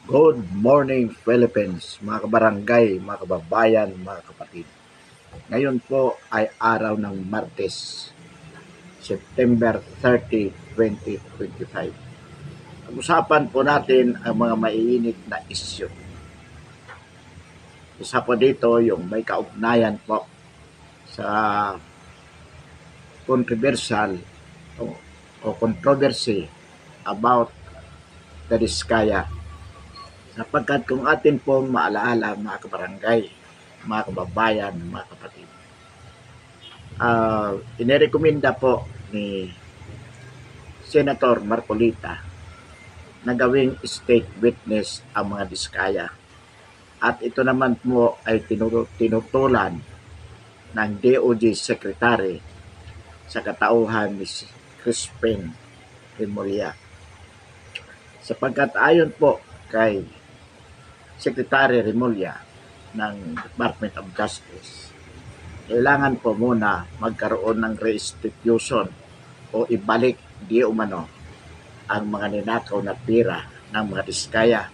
Good morning Philippines, mga kabarangay, mga kababayan, mga kapatid. Ngayon po ay araw ng Martes, September 30, 2025. Pag-usapan po natin ang mga maiinit na isyu. Isa po dito yung may kaugnayan po sa controversial o controversy about the Diskaya. Sapagkat kung atin pong maalaala mga kabarangay, mga kababayan, mga kapatid, inirekomenda po ni Senator Marcolita na gawing state witness ang mga Diskaya. At ito naman po ay tinutulan ng DOJ Secretary sa katauhan ni Crispin Remulla. Sapagkat ayon po kay Secretary Remulla ng Department of Justice, kailangan po muna magkaroon ng restitution o ibalik di umano ang mga ninakaw na pira ng mga Diskaya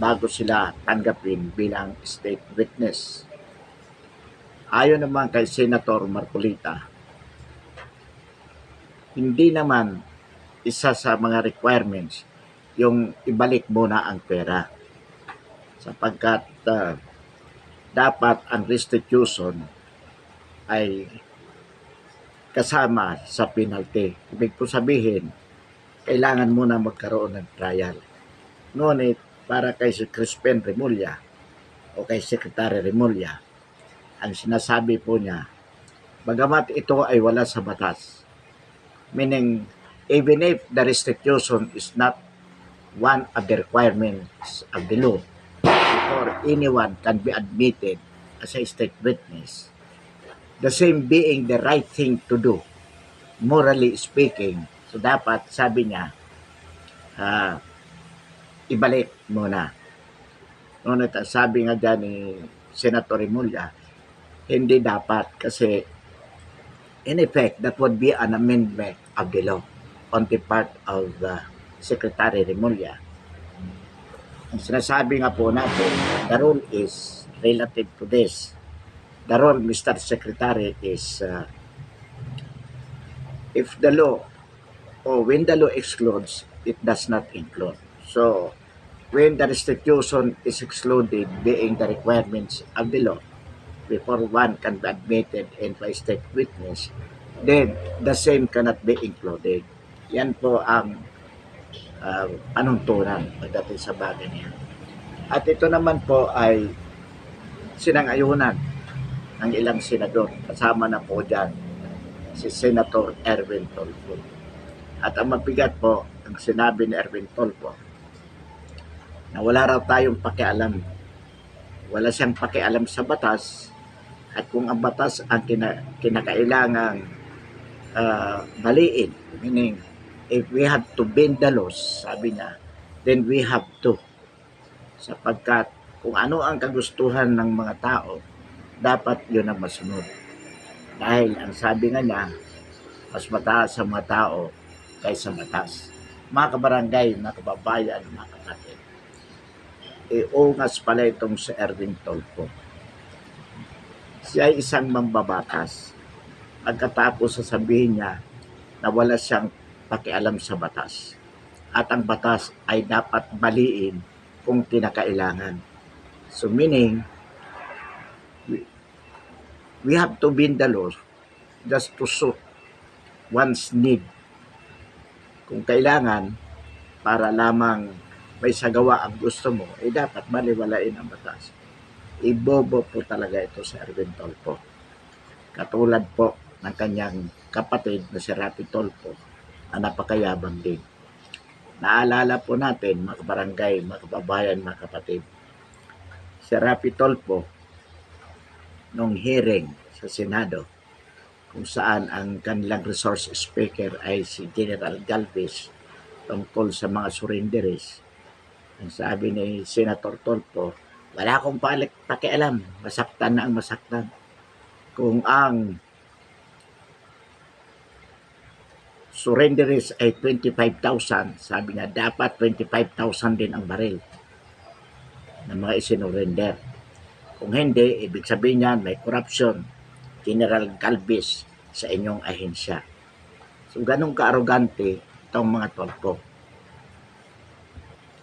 bago sila tanggapin bilang state witness. Ayon naman kay Senator Marcolita, hindi naman isa sa mga requirements yung ibalik muna ang pera sapagkat dapat ang restitution ay kasama sa penalty. Ibig po sabihin, kailangan muna magkaroon ng trial. Ngunit para kay si Crispin Remulla o kay Secretary Remulla, ang sinasabi po niya, bagamat ito ay wala sa batas, meaning even if the restitution is not one of the requirements of the law before anyone can be admitted as a state witness, the same being the right thing to do, morally speaking. So dapat, sabi niya, ibalik muna. Ngunit sabi nga dyan ni Senator Remulla, hindi dapat kasi in effect that would be an amendment of the law on the part of Secretary Remulla. Ang sinasabi nga po natin, the rule is relative to this. The rule, Mr. Secretary, is if the law or when the law excludes, it does not include. So, when the restitution is excluded being the requirements of the law before one can be admitted into a state witness, then the same cannot be included. Yan po ang panuntunan pagdating sa bagay niya. At ito naman po ay sinangayunan ng ilang senador. Kasama na po dyan si Senator Erwin Tolpo. At ang mabigat po, ang sinabi ni Erwin Tolpo, na wala raw tayong pakialam. Wala siyang pakialam sa batas at kung ang batas ang kinakailangang baliin, meaning if we have to bend the laws, sabi niya, then we have to. Sapagkat kung ano ang kagustuhan ng mga tao, dapat yun ang masunod. Dahil ang sabi nga niya, mas mataas ang mga tao kaysa batas. Mga kabarangay, mga kababayan, mga kapatid, iungas pala itong si Erwin Tolpo. Siya ay isang mambabatas. Pagkatapos sasabihin niya na wala siyang pakialam sa batas. At ang batas ay dapat baliin kung kinakailangan. So meaning, we have to bend the laws just to suit one's need. Kung kailangan, para lamang may sagawa ang gusto mo, dapat baliwalain ang batas. Ibobo po talaga ito sa Erwin Tolpo. Katulad po ng kanyang kapatid na si Rapi Tolpo na napakayabang din. Naalala po natin, mga kabarangay, mga kababayan, mga kapatid, si Rapi Tolpo nung hearing sa Senado kung saan ang kanilang resource speaker ay si General Galvez tungkol sa mga surrenderies. Ang sabi ni Senator Tolpo, wala akong pakialam, masaktan na ang masaktan. Kung ang surrenderies ay 25,000, sabi niya, dapat 25,000 din ang baril. ng mga isinurrender. Kung hindi, ibig sabihin niyan may corruption, General Galvez sa inyong ahensya. So ganun ka-arogante itong mga tolpo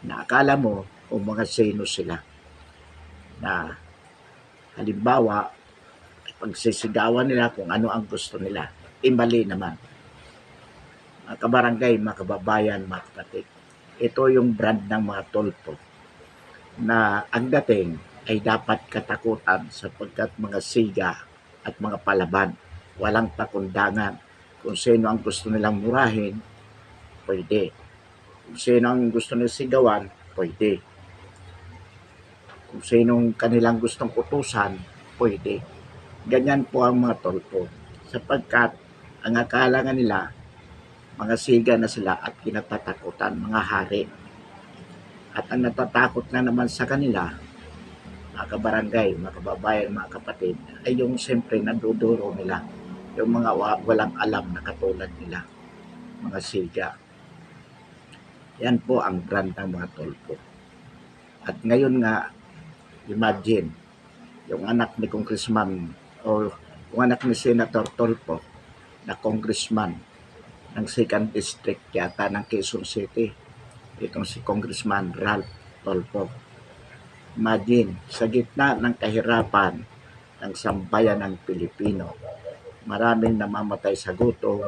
na akala mo kung mga sino sila, na halimbawa pagsisigawan nila kung ano ang gusto nila, mali naman. Mga kabarangay, mga kababayan, mga kapatid, ito yung brand ng mga tolpo na ang dating ay dapat katakutan sapagkat mga siga at mga palaban, walang pakundangan. Kung sino ang gusto nilang murahin, pwede. Kung sino ang gusto nilang sigawan, pwede. Kung sinong kanilang gustong utusan, pwede. Ganyan po ang mga tolpo. Sapagkat ang akala nga nila, mga siga na sila at kinatatakutan, mga hari. At ang natatakot na naman sa kanila, mga kabarangay, mga kababayan, mga kapatid, ay yung siyempre naduduro nila. Yung mga walang alam na katulad nila, mga siga. Yan po ang brand ng mga tolpo. At ngayon nga, imagine, yung anak ni Congressman o yung anak ni Senator Tolpo na congressman ng 2nd District yata ng Quezon City, itong si Congressman Ralph Tolpo. Imagine, sa gitna ng kahirapan ng sambayan ng Pilipino, maraming namamatay sa gutom,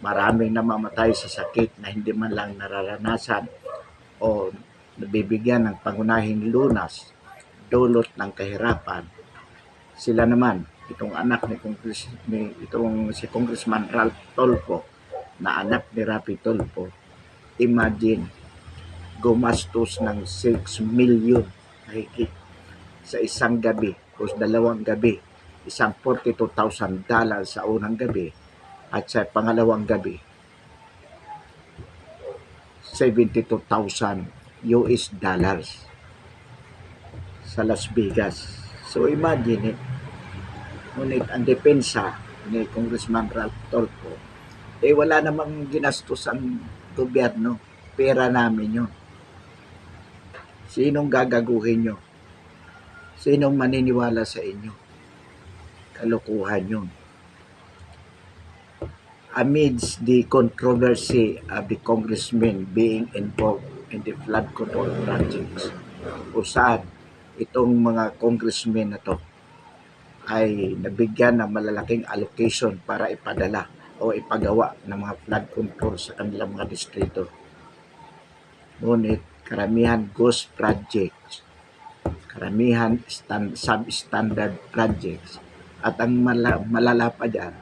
maraming namamatay sa sakit na hindi man lang nararanasan o nabibigyan ng pangunahing lunas dulot ng kahirapan. Sila naman, itong anak itong si Congressman Ralph Tolpo na anak ni Rapi Tolpo, imagine, gumastos ng 6 million higit sa isang gabi o dalawang gabi, isang $42,000 sa unang gabi at sa pangalawang gabi $72,000 sa Las Vegas. So imagine it. Ngunit ang depensa ni Congressman Ralph Tolpo, wala namang ginastos ang gobyerno. Pera namin yun. Sinong gagaguhin nyo? Sinong maniniwala sa inyo? Kalokohan yun. Amidst the controversy of the congressmen being involved in the flood control projects, kung saan itong mga congressmen na to ay nabigyan ng malalaking allocation para ipadala o ipagawa ng mga flood control sa kanilang mga distrito. Ngunit karamihan ghost projects, karamihan substandard projects, at ang malala pa dyan,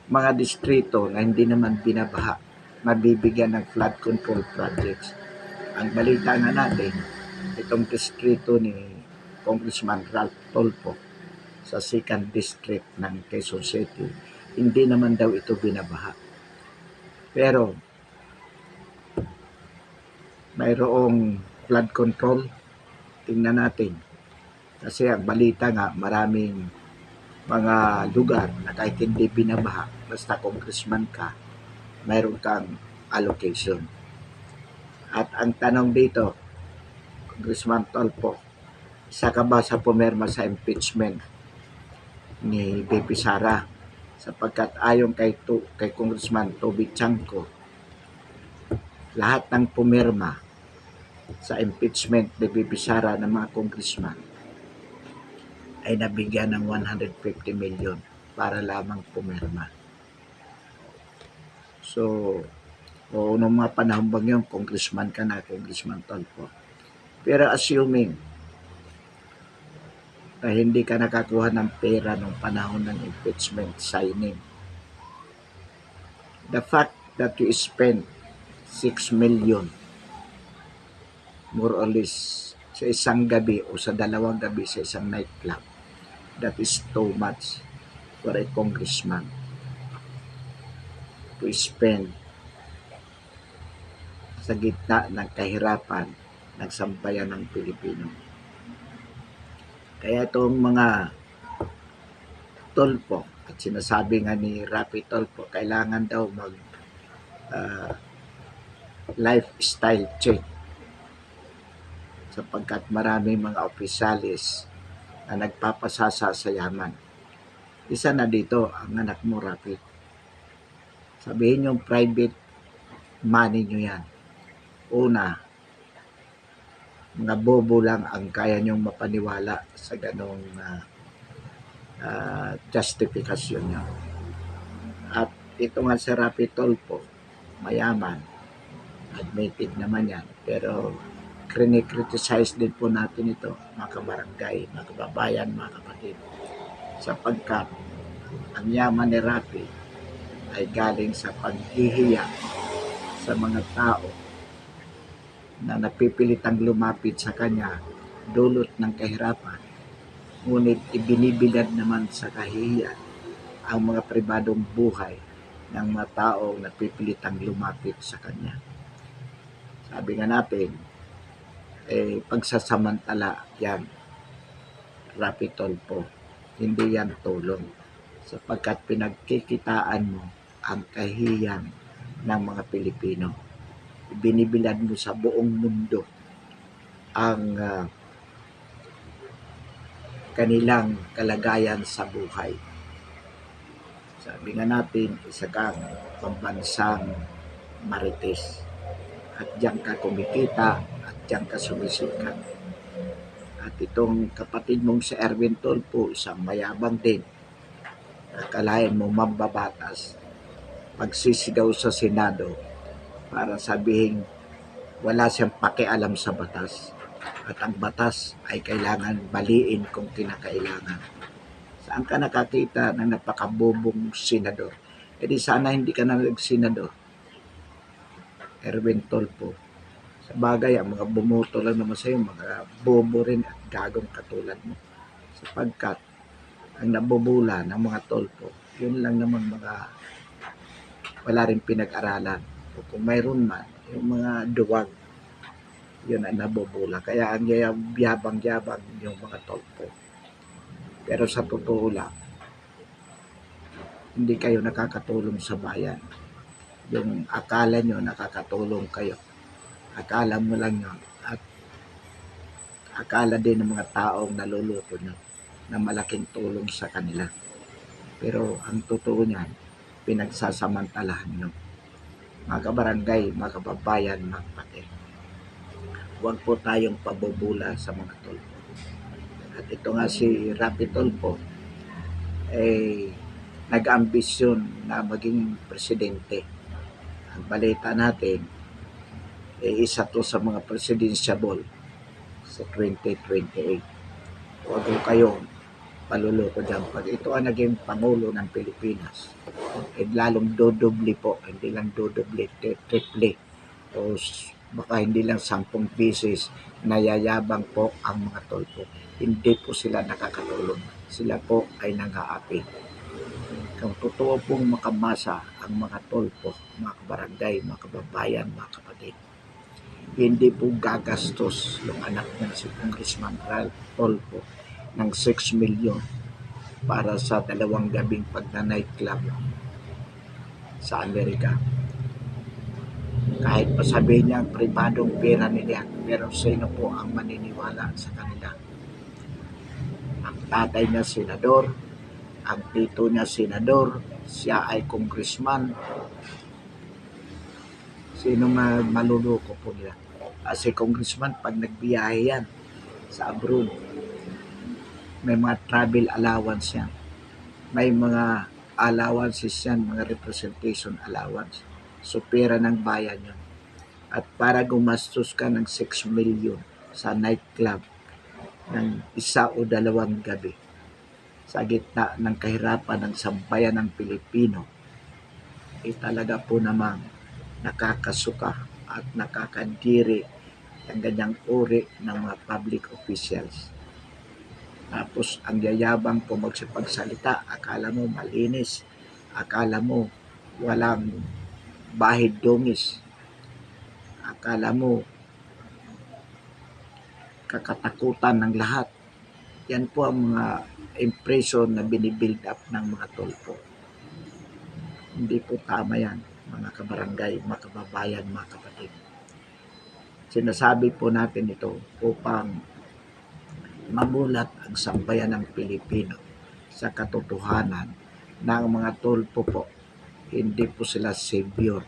mga distrito na hindi naman binabaha, mabibigyan ng flood control projects. Ang balita nga natin, itong distrito ni Congressman Ralph Tolpo sa 2nd District ng Quezon City, hindi naman daw ito binabaha. Pero mayroong flood control, tingnan natin. Kasi ang balita nga, maraming mga lugar na kahit hindi binabaha, basta congressman ka, mayroon kang allocation. At ang tanong dito, Congressman Tolpo, isa ka ba sa pumirma sa impeachment ni BP Sara? Sapagkat ayon kay Congressman Toby Chanco, lahat ng pumirma sa impeachment ni BP Sara ng mga congressman ay nabigyan ng 150 million para lamang pumirma. So, noong mga panahon bang yun, congressman ka na, Congressman Tolpo. Pero assuming na hindi ka nakakuha ng pera nung panahon ng impeachment signing, the fact that you spent 6 million more or less sa isang gabi o sa dalawang gabi sa isang nightclub, that is too much for a congressman to spend sa gitna ng kahirapan ng sambayan ng Pilipino. Kaya itong mga Tolpo, at sinasabi nga ni Rapi Tolpo, kailangan daw mag lifestyle check. sapagkat maraming mga opisyalis na nagpapasasa sa yaman. Isa na dito ang anak mo, Rafi. Sabihin yung private money nyo yan. Una, mga bobo lang ang kaya nyong mapaniwala sa ganong justification nyo. At ito nga si Rafi Tulfo, mayaman, admitted naman yan, pero criticize din po natin ito, mga kabarangay, mga kababayan, mga kapatid, sapagkat ang yaman ni Rafi ay galing sa paghihiya sa mga tao na napipilitang lumapit sa kanya dulot ng kahirapan, ngunit ibinibilad naman sa kahihiyan ang mga pribadong buhay ng mga taong napipilitang lumapit sa kanya. Sabi nga natin, pagsasamantala yan, Rafi Tulfo, hindi yan tulong, sapagkat pinagkikitaan mo ang kahihiyan ng mga Pilipino. Binibilad mo sa buong mundo ang kanilang kalagayan sa buhay. Sabi nga natin, isa kang pambansang marites. At diyan ka kumikita at diyan ka sumisikat. At itong kapatid mong si Erwin Tulfo, isang mayabang din. Akalain mo mambabatas, pagsisigaw sa Senado para sabihin wala siyang pakialam sa batas. At ang batas ay kailangan baliin kung kinakailangan. Saan ka nakakita ng napakabobong senador? E di sana hindi ka na nag-senador, Erwin Tulfo. Sa bagay, ang mga bumoto lang naman sa'yo, mga bobo rin at gagong katulad mo. Sapagkat ang nabubula ng mga Tulfo, yun lang naman mga wala rin pinag-aralan. O kung mayroon man, yung mga duwag, yun ang nabubula. Kaya ang yabang-yabang yung mga Tulfo. Pero sa totoo lang, hindi kayo nakakatulong sa bayan. Yung akala nyo nakakatulong kayo, akala mo lang yun, at akala din ng mga taong naluluto nyo na malaking tulong sa kanila. Pero ang totoo niyan, pinagsasamantalahan nyo. Mga kabarangay, mga kababayan, mga kapatid, huwag po tayong pabubula sa mga Tulfo. At ito nga si Rafi Tulfo, nag-ambisyon na maging presidente. Ang balita natin, isa to sa mga presidentiable sa 2028. Huwag kayong paluloko dyan. Pag ito ang naging Pangulo ng Pilipinas, lalong dodoble po, hindi lang dodoble, triple. O baka hindi lang 10 beses nayayabang po ang mga Tulfo. Hindi po sila nakakatulong. Sila po ay nang-aapi. Kung totoo pong makamasa ang mga Tulfo, mga kabarangay, mga kababayan, mga kapatid, hindi po gagastos yung anak niya si Congressman Ralph Tulfo ng 6 million para sa 2 gabing pagna-nightclub sa Amerika. Kahit pasabihin niya ang pribadong pera nila, pero sino po ang maniniwala sa kanila? Ang tatay niya senador, ang tito niya senador, siya ay congressman. Sino maluloko po nila? Kasi congressman, pag nagbiyahe yan sa abroad, may mga travel allowance yan. May mga allowances yan, mga representation allowance. So, pera ng bayan yun. At para gumastos ka ng 6 million sa nightclub ng 1 o 2 gabi, sa gitna ng kahirapan ng sambayan ng Pilipino, talaga po namang nakakasuka at nakakadiri ang ganyang uri ng mga public officials. Tapos ang yayabang po magsipagsalita, akala mo malinis, akala mo walang bahid dungis, akala mo kakatakutan ng lahat. Yan po ang mga impression na binibuild up ng mga Tulfo. Hindi po tama yan, mga kabarangay, mga kababayan, mga kapatid. Sinasabi po natin ito upang mamulat ang sambayan ng Pilipino sa katotohanan na ang mga tulpo po, hindi po sila savior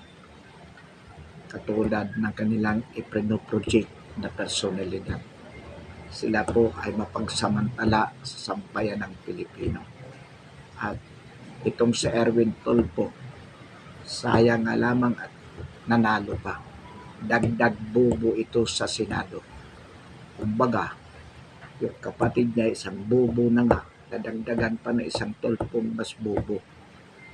katulad ng kanilang ipinoproject na personalidad. Sila po ay mapagsamantala sa sambayan ng Pilipino. At itong si Erwin Tulfo, sayang nga lamang at nanalo pa. Dagdag bubo ito sa Senado. Kumbaga, yung kapatid niya isang bubo na nga, nadagdagan pa na isang Tulfong mas bubo.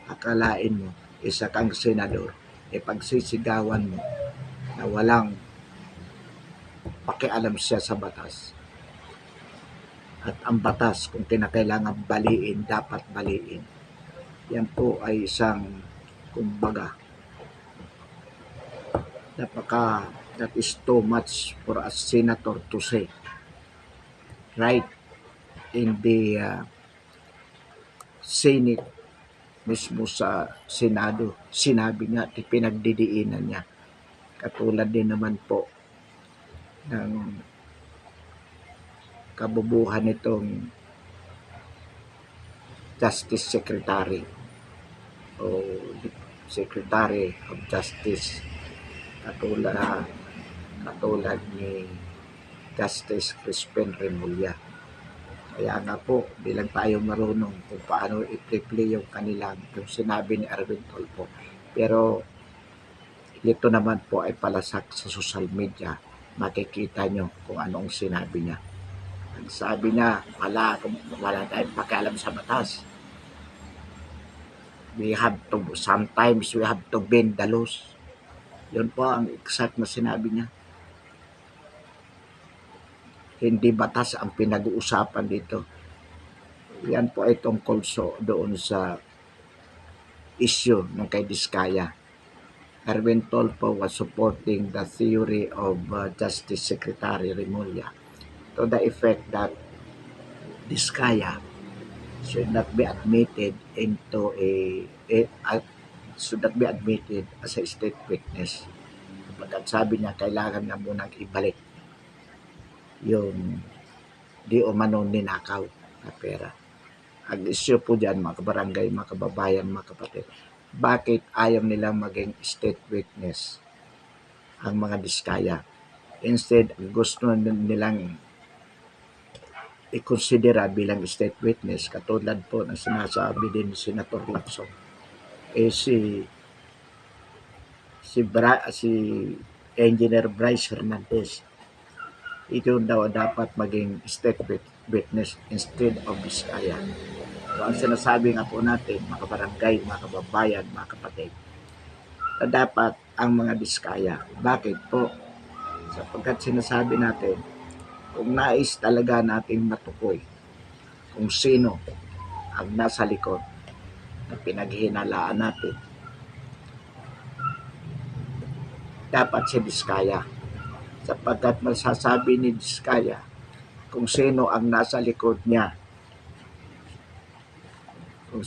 Akalain mo, isa kang senador, pagsisigawan mo na walang pakialam siya sa batas. At ang batas, kung kinakailangan baliin, dapat baliin. Yan po ay isang, kumbaga, that is too much for a senator to say. Right in the Senate, mismo sa Senado, sinabi niya at pinagdidiinan niya. Katulad din naman po ng kabubuhan nitong Justice Secretary o Secretary of Justice katulad ni Justice Crispin Remulla. Kaya nga po, bilang tayo marunong kung paano i-play yung sinabi ni Erwin Tulfo. Pero ito naman po ay palasak sa social media. Makikita nyo kung anong sinabi niya. Ang sabi niya, wala tayong pakialam sa batas. Sometimes we have to bend the laws. Yun po ang exact na sinabi niya. Hindi batas ang pinag-uusapan dito. Yan po ay tungkol doon sa issue ng kay Diskaya. Erwin Tulfo was supporting the theory of Justice Secretary Remulla to the effect that Diskaya should not be admitted as a state witness. Pagkat sabi niya, kailangan na munang ibalik yung di umano ninakaw na pera. Ang issue po dyan, mga kabarangay, mga kababayan, mga kapatid, bakit ayaw nilang maging state witness ang mga Diskaya? Instead, gusto nilang i-considera bilang state witness, katulad po ng sinasabi din ni Senator Lacson, si Engineer Bryce Hernandez, ito daw dapat maging state witness instead of Diskaya. So, ang sinasabi nga po natin, mga barangay, mga kababayan, mga kapatid, na dapat ang mga Diskaya. Bakit po? Sapagkat sinasabi natin, kung nais talaga nating matukoy kung sino ang nasa likod na pinaghinalaan natin, dapat si Diskaya. Sapagkat masasabi ni Diskaya kung sino ang nasa likod niya, kung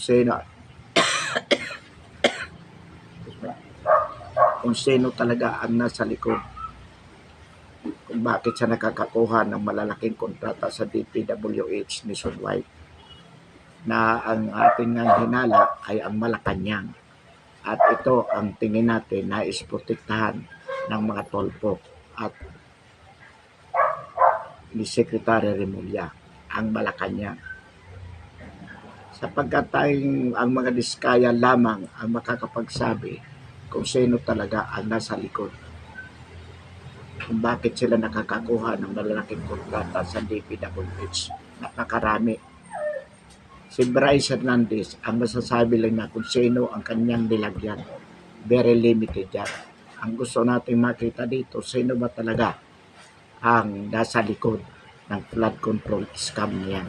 sino talaga ang nasa likod, kung bakit siya nakakakuha ng malalaking kontrata sa DPWH nationwide, na ang ating hinala ay ang Malacanang. At ito ang tingin natin na isprotektahan ng mga Tulfo at ni Secretary Remulla, ang Malacanang. Sapagkat ang mga Diskaya lamang ang makakapagsabi kung sino talaga ang nasa likod, kung bakit sila nakakakuha ng malalaking kontrata sa DPWH. Napakarami. Si Bryce Hernandez, ang masasabi lang na kung sino ang kanyang nilagyan. Very limited yan. Ang gusto natin makita dito, sino ba talaga ang nasa likod ng flood control scam niyan.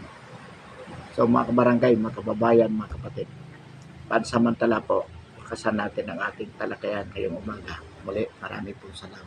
So mga kabarangay, mga kababayan, mga kapatid, pansamantala po, pakasan natin ang ating talakayan ngayong umaga. Muli, marami pong salamat.